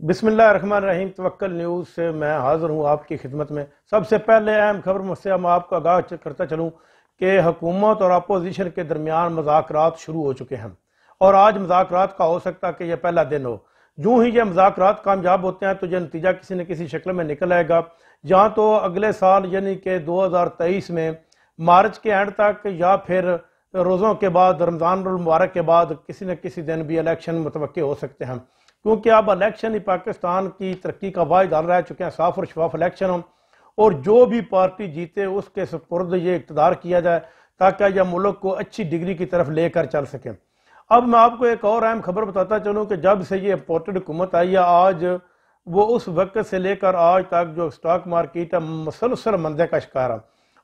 बिस्मिल्लाहिर्रहमानिर्रहीम। तवक्कल न्यूज़ से मैं हाज़िर हूँ आपकी खिदमत में। सबसे पहले अहम खबर से मैं आपको आगाह करता चलूँ कि हुकूमत और अपोजिशन के दरमियान मुज़ाकरात शुरू हो चुके हैं और आज मुज़ाकरात का हो सकता है कि यह पहला दिन हो। यूँ ही ये मुज़ाकरात कामयाब होते हैं तो यह नतीजा किसी न किसी शक्ल में निकल आएगा, जहाँ तो अगले साल यानी कि 2023 में मार्च के एंड तक या फिर रोज़ों के बाद, रमज़ान मुबारक के बाद किसी न किसी दिन भी इलेक्शन मुतवक्के हो सकते हैं, क्योंकि अब इलेक्शन ही पाकिस्तान की तरक्की का वाहिद हल रह चुके हैं। साफ और शफाफ इलेक्शन हो और जो भी पार्टी जीते उसके सुपुर्द ये इक़्तिदार किया जाए ताकि यह मुल्क को अच्छी डिग्री की तरफ लेकर चल सके। अब मैं आपको एक और अहम खबर बताता चलूँ कि जब से ये इम्पोर्टेड हुकूमत आई है, आज वो उस वक्त से लेकर आज तक जो स्टॉक मार्केट है मुसलसल मंदे का शिकार है।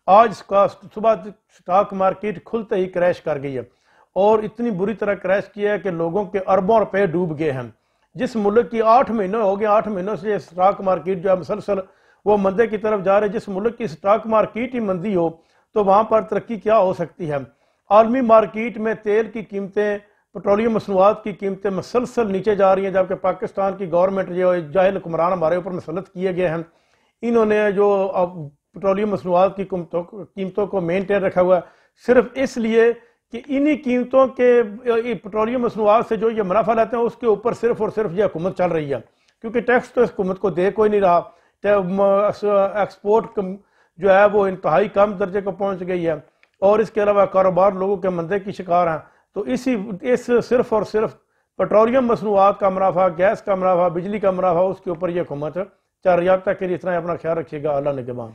आज का सुबह स्टॉक मार्केट खुलते ही क्रैश कर गई है और इतनी बुरी तरह क्रैश किया है कि लोगों के अरबों रुपए डूब गए हैं। जिस मुल्क की 8 महीने हो गए, 8 महीनों से स्टॉक मार्केट जो है मुसलसल वो मंदे की तरफ जा रहे हैं। जिस मुल्क की स्टॉक मार्केट ही मंदी हो तो वहाँ पर तरक्की क्या हो सकती है। आलमी मार्केट में तेल की कीमतें, पेट्रोलियम मसनूआत की कीमतें मुसलसल नीचे जा रही हैं, जबकि पाकिस्तान की गवर्नमेंट जो जाहिल हुक्मरान हमारे ऊपर मुसलत किए गए हैं, इन्होंने जो पेट्रोलियम मसनूआत की कीमतों को मेनटेन रखा हुआ है सिर्फ इसलिए कि इन्हीं कीमतों के पेट्रोलियम मसनूआत से जो ये मुनाफा लेते हैं उसके ऊपर सिर्फ और सिर्फ ये हुकूमत चल रही है, क्योंकि टैक्स तो इस हुकूमत को दे कोई नहीं रहा। एक्सपोर्ट जो है वो इंतहाई कम दर्जे को पहुंच गई है और इसके अलावा कारोबार लोगों के मंदे की शिकार हैं। तो इस सिर्फ और सिर्फ पेट्रोलियम मसनूआत का मुनाफा, गैस का मुनाफा, बिजली का मुनाफा, उसके ऊपर यह हुकूमत चल रही है। अब तक के लिए इतना ही। अपना ख्याल रखिएगा। अल्लाह निगहबान।